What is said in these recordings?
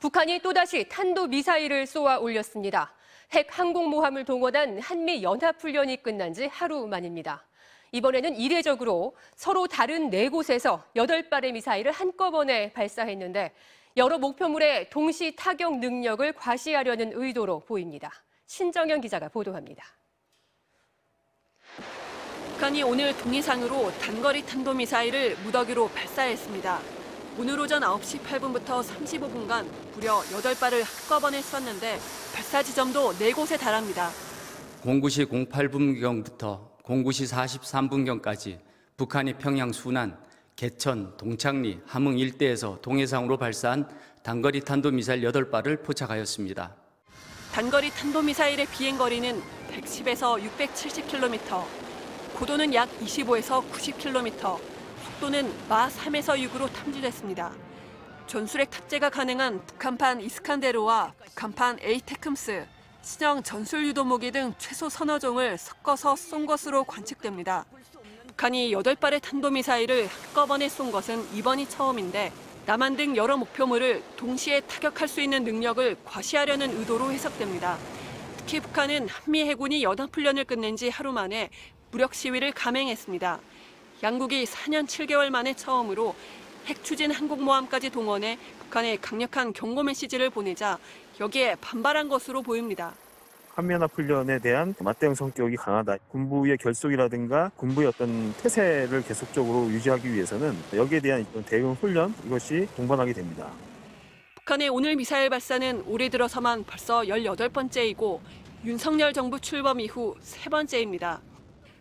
북한이 또다시 탄도미사일을 쏘아 올렸습니다. 핵 항공모함을 동원한 한미 연합훈련이 끝난 지 하루 만입니다. 이번에는 이례적으로 서로 다른 4곳에서 8발의 미사일을 한꺼번에 발사했는데 여러 목표물의 동시 타격 능력을 과시하려는 의도로 보입니다. 신정현 기자가 보도합니다. 북한이 오늘 동해상으로 단거리 탄도미사일을 무더기로 발사했습니다. 오늘 오전 9시 8분부터 35분간 무려 8발을 한꺼번에 쐈는데 발사 지점도 4곳에 달합니다. 09시 08분경부터 09시 43분경까지 북한이 평양 순안, 개천, 동창리, 함흥 일대에서 동해상으로 발사한 단거리 탄도미사일 8발을 포착하였습니다. 단거리 탄도미사일의 비행거리는 110에서 670km, 고도는 약 25에서 90km, 속도는 마 3에서 6으로 탐지됐습니다. 전술핵 탑재가 가능한 북한판 이스칸데르와 북한판 에이테크스, 신형 전술 유도무기 등 최소 서너 종을 섞어서 쏜 것으로 관측됩니다. 북한이 8발의 탄도미사일을 한꺼번에 쏜 것은 이번이 처음인데 남한 등 여러 목표물을 동시에 타격할 수 있는 능력을 과시하려는 의도로 해석됩니다. 특히 북한은 한미 해군이 연합훈련을 끝낸 지 하루 만에 무력 시위를 감행했습니다. 양국이 4년 7개월 만에 처음으로 핵추진 항공모함까지 동원해 북한에 강력한 경고 메시지를 보내자 여기에 반발한 것으로 보입니다. 한미연합훈련에 대한 맞대응 성격이 강하다. 군부의 결속이라든가 군부의 어떤 태세를 계속적으로 유지하기 위해서는 여기에 대한 대응 훈련 이것이 동반하게 됩니다. 북한의 오늘 미사일 발사는 올해 들어서만 벌써 18번째이고 윤석열 정부 출범 이후 3번째입니다.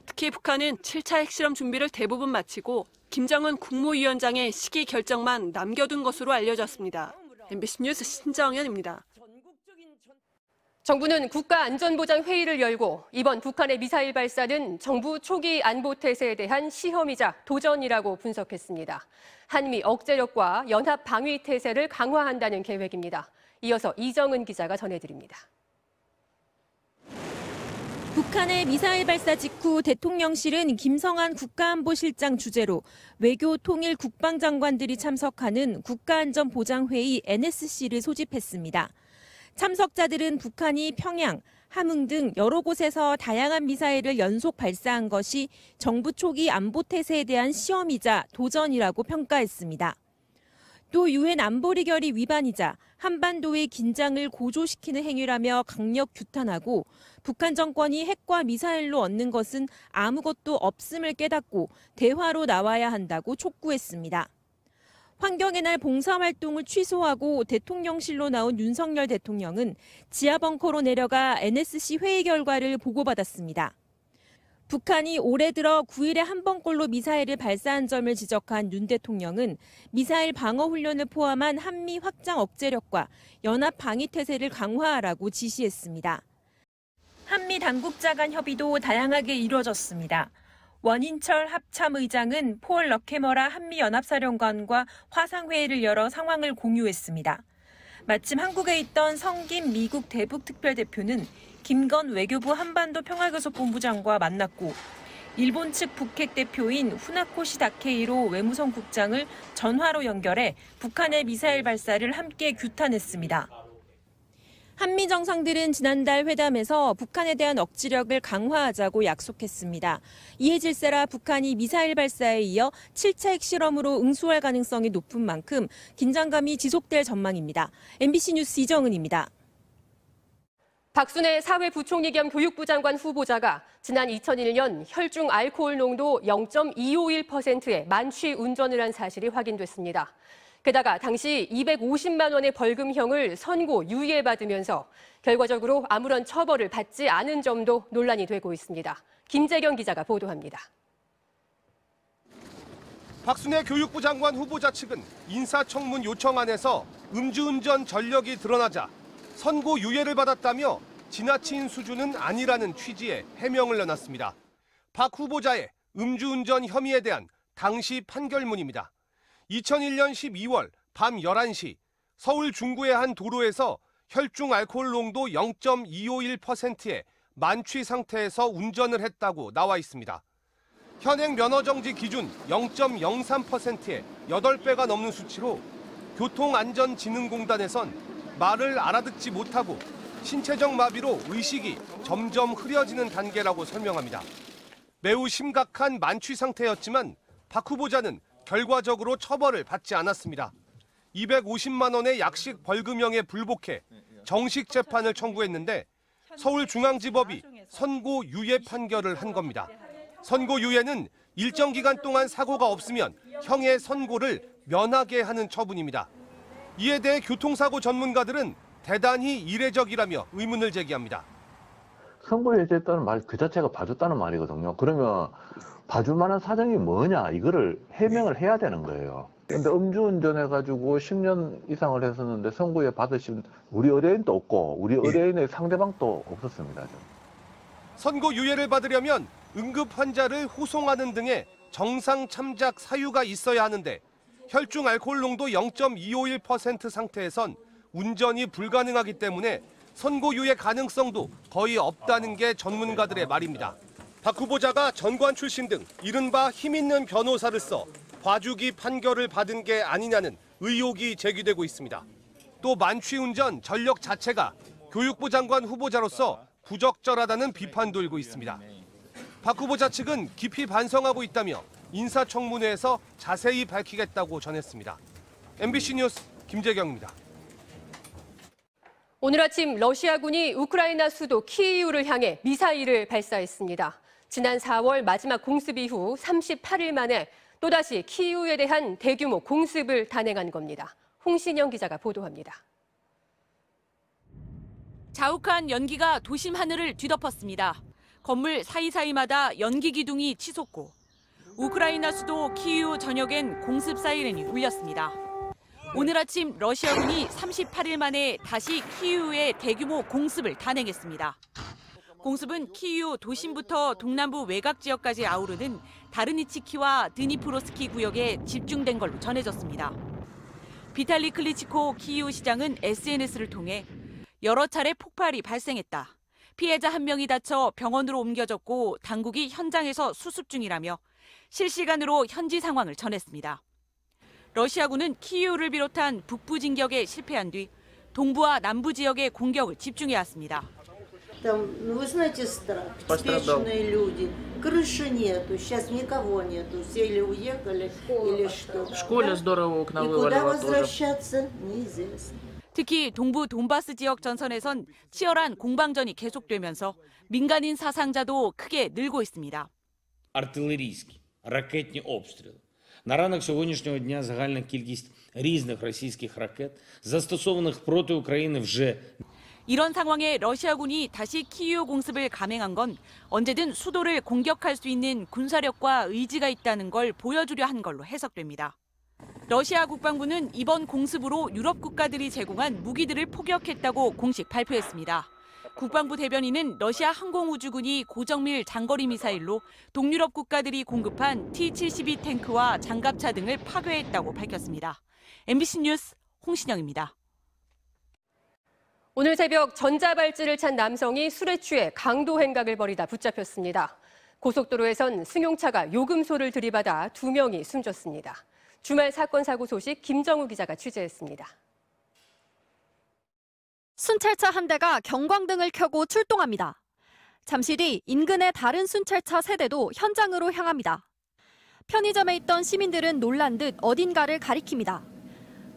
특히 북한은 7차 핵실험 준비를 대부분 마치고 김정은 국무위원장의 시기 결정만 남겨둔 것으로 알려졌습니다. MBC 뉴스 신정현입니다. 정부는 국가안전보장회의를 열고 이번 북한의 미사일 발사는 정부 초기 안보태세에 대한 시험이자 도전이라고 분석했습니다. 한미 억제력과 연합 방위 태세를 강화한다는 계획입니다. 이어서 이정은 기자가 전해드립니다. 북한의 미사일 발사 직후 대통령실은 김성한 국가안보실장 주재로 외교 통일 국방장관들이 참석하는 국가안전보장회의 NSC를 소집했습니다. 참석자들은 북한이 평양, 함흥 등 여러 곳에서 다양한 미사일을 연속 발사한 것이 정부 초기 안보태세에 대한 시험이자 도전이라고 평가했습니다. 또 유엔 안보리 결의 위반이자 한반도의 긴장을 고조시키는 행위라며 강력 규탄하고 북한 정권이 핵과 미사일로 얻는 것은 아무것도 없음을 깨닫고 대화로 나와야 한다고 촉구했습니다. 환경의 날 봉사활동을 취소하고 대통령실로 나온 윤석열 대통령은 지하벙커로 내려가 NSC 회의 결과를 보고받았습니다. 북한이 올해 들어 9일에 한 번꼴로 미사일을 발사한 점을 지적한 윤 대통령은 미사일 방어 훈련을 포함한 한미 확장 억제력과 연합 방위 태세를 강화하라고 지시했습니다. 한미 당국자 간 협의도 다양하게 이루어졌습니다. 원인철 합참의장은 폴 러케머라 한미연합사령관과 화상회의를 열어 상황을 공유했습니다. 마침 한국에 있던 성김 미국 대북특별대표는 김건 외교부 한반도 평화교섭본부장과 만났고 일본 측 북핵 대표인 후나코시 다케이로 외무성국장을 전화로 연결해 북한의 미사일 발사를 함께 규탄했습니다. 한미 정상들은 지난달 회담에서 북한에 대한 억지력을 강화하자고 약속했습니다. 이에 질세라 북한이 미사일 발사에 이어 7차 핵실험으로 응수할 가능성이 높은 만큼 긴장감이 지속될 전망입니다. MBC 뉴스 이정은입니다. 박순애 사회부총리 겸 교육부 장관 후보자가 지난 2001년 혈중 알코올 농도 0.251%의 만취 운전을 한 사실이 확인됐습니다. 게다가 당시 250만 원의 벌금형을 선고 유예받으면서 결과적으로 아무런 처벌을 받지 않은 점도 논란이 되고 있습니다. 김재경 기자가 보도합니다. 박순애 교육부 장관 후보자 측은 인사청문 요청안에서 음주운전 전력이 드러나자 선고 유예를 받았다며 지나친 수준은 아니라는 취지의 해명을 내놨습니다. 박 후보자의 음주운전 혐의에 대한 당시 판결문입니다. 2001년 12월 밤 11시 서울 중구의 한 도로에서 혈중 알코올 농도 0.251%의 만취 상태에서 운전을 했다고 나와 있습니다. 현행 면허정지 기준 0.03%의 8배가 넘는 수치로 교통안전진흥공단에선 말을 알아듣지 못하고 신체적 마비로 의식이 점점 흐려지는 단계라고 설명합니다. 매우 심각한 만취 상태였지만 박 후보자는 결과적으로 처벌을 받지 않았습니다. 250만 원의 약식 벌금형에 불복해 정식 재판을 청구했는데 서울중앙지법이 선고 유예 판결을 한 겁니다. 선고 유예는 일정 기간 동안 사고가 없으면 형의 선고를 면하게 하는 처분입니다. 이에 대해 교통사고 전문가들은 대단히 이례적이라며 의문을 제기합니다. 선고 해제했다는 말 그 자체가 봐줬다는 말이거든요. 그러면 봐줄 만한 사정이 뭐냐 이거를 해명을 해야 되는 거예요. 근데 음주운전해가지고 10년 이상을 했었는데 선고유예 받으신 우리 의뢰인도 없고 우리 의뢰인의 상대방도 없었습니다. 선고 유예를 받으려면 응급 환자를 호송하는 등의 정상 참작 사유가 있어야 하는데 혈중 알코올 농도 0.251% 상태에선 운전이 불가능하기 때문에 선고 유예 가능성도 거의 없다는 게 전문가들의 말입니다. 박 후보자가 전관 출신 등 이른바 힘 있는 변호사를 써 봐주기 판결을 받은 게 아니냐는 의혹이 제기되고 있습니다. 또 만취운전 전력 자체가 교육부 장관 후보자로서 부적절하다는 비판도 일고 있습니다. 박 후보자 측은 깊이 반성하고 있다며 인사청문회에서 자세히 밝히겠다고 전했습니다. MBC 뉴스 김재경입니다. 오늘 아침 러시아군이 우크라이나 수도 키이우를 향해 미사일을 발사했습니다. 지난 4월 마지막 공습 이후 38일 만에 또다시 키이우에 대한 대규모 공습을 단행한 겁니다. 홍신영 기자가 보도합니다. 자욱한 연기가 도심 하늘을 뒤덮었습니다. 건물 사이사이마다 연기 기둥이 치솟고 우크라이나 수도 키이우 전역엔 공습 사이렌이 울렸습니다. 오늘 아침 러시아군이 38일 만에 다시 키이우에 대규모 공습을 단행했습니다. 공습은 키이우 도심부터 동남부 외곽 지역까지 아우르는 다르니치키와 드니프로스키 구역에 집중된 걸로 전해졌습니다. 비탈리 클리치코 키이우 시장은 SNS를 통해 여러 차례 폭발이 발생했다. 피해자 1명이 다쳐 병원으로 옮겨졌고 당국이 현장에서 수습 중이라며 실시간으로 현지 상황을 전했습니다. 러시아군은 키이우를 비롯한 북부 진격에 실패한 뒤 동부와 남부 지역의 공격을 집중해왔습니다. Там, вы знаете, страх, беспечные люди, крыши нету, сейчас никого нету, все или уехали, или что. В школе здорово окна вывалило тоже. И куда возвращаться, неизвестно. 특히 동부 돈바스 지역 전선에선 치열한 공방전이 계속되면서 민간인 사상자도 크게 늘고 있습니다. Артилерійські, ракетні обстріли. На ранок сьогоднішнього дня загальна кількість різних російських ракет, застосованих проти України вже. 이런 상황에 러시아군이 다시 키이우 공습을 감행한 건 언제든 수도를 공격할 수 있는 군사력과 의지가 있다는 걸 보여주려 한 걸로 해석됩니다. 러시아 국방부는 이번 공습으로 유럽 국가들이 제공한 무기들을 포격했다고 공식 발표했습니다. 국방부 대변인은 러시아 항공우주군이 고정밀 장거리 미사일로 동유럽 국가들이 공급한 T-72 탱크와 장갑차 등을 파괴했다고 밝혔습니다. MBC 뉴스 홍신영입니다. 오늘 새벽 전자발찌를 찬 남성이 술에 취해 강도 행각을 벌이다 붙잡혔습니다. 고속도로에선 승용차가 요금소를 들이받아 2명이 숨졌습니다. 주말 사건 사고 소식 김정우 기자가 취재했습니다. 순찰차 한 대가 경광등을 켜고 출동합니다. 잠시 뒤 인근의 다른 순찰차 3대도 현장으로 향합니다. 편의점에 있던 시민들은 놀란 듯 어딘가를 가리킵니다.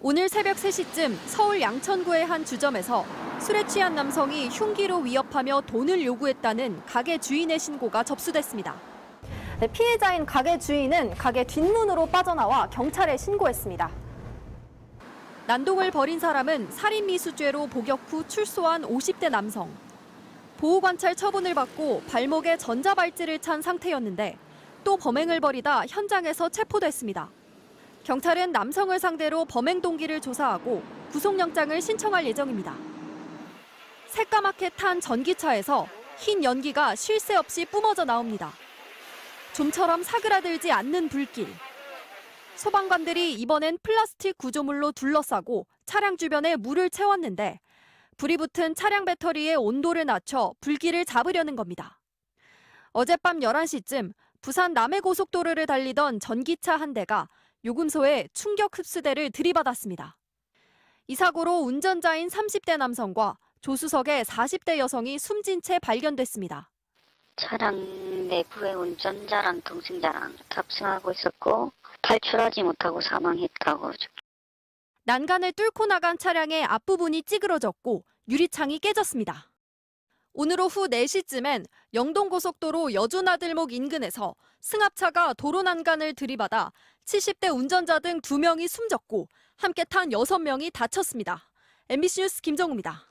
오늘 새벽 3시쯤 서울 양천구의 한 주점에서 술에 취한 남성이 흉기로 위협하며 돈을 요구했다는 가게 주인의 신고가 접수됐습니다. 피해자인 가게 주인은 가게 뒷문으로 빠져나와 경찰에 신고했습니다. 난동을 벌인 사람은 살인미수죄로 복역 후 출소한 50대 남성. 보호관찰 처분을 받고 발목에 전자발찌를 찬 상태였는데 또 범행을 벌이다 현장에서 체포됐습니다. 경찰은 남성을 상대로 범행 동기를 조사하고 구속영장을 신청할 예정입니다. 새까맣게 탄 전기차에서 흰 연기가 쉴 새 없이 뿜어져 나옵니다. 좀처럼 사그라들지 않는 불길. 소방관들이 이번엔 플라스틱 구조물로 둘러싸고 차량 주변에 물을 채웠는데 불이 붙은 차량 배터리의 온도를 낮춰 불길을 잡으려는 겁니다. 어젯밤 11시쯤 부산 남해고속도로를 달리던 전기차 한 대가 요금소에 충격 흡수대를 들이받았습니다. 이 사고로 운전자인 30대 남성과 조수석의 40대 여성이 숨진 채 발견됐습니다. 차량 내부에 운전자랑 동승자랑 탑승하고 있었고 탈출하지 못하고 사망했다고. 난간을 뚫고 나간 차량의 앞부분이 찌그러졌고 유리창이 깨졌습니다. 오늘 오후 4시쯤엔 영동고속도로 여주나들목 인근에서 승합차가 도로 난간을 들이받아 70대 운전자 등 2명이 숨졌고 함께 탄 6명이 다쳤습니다. MBC 뉴스 김정우입니다.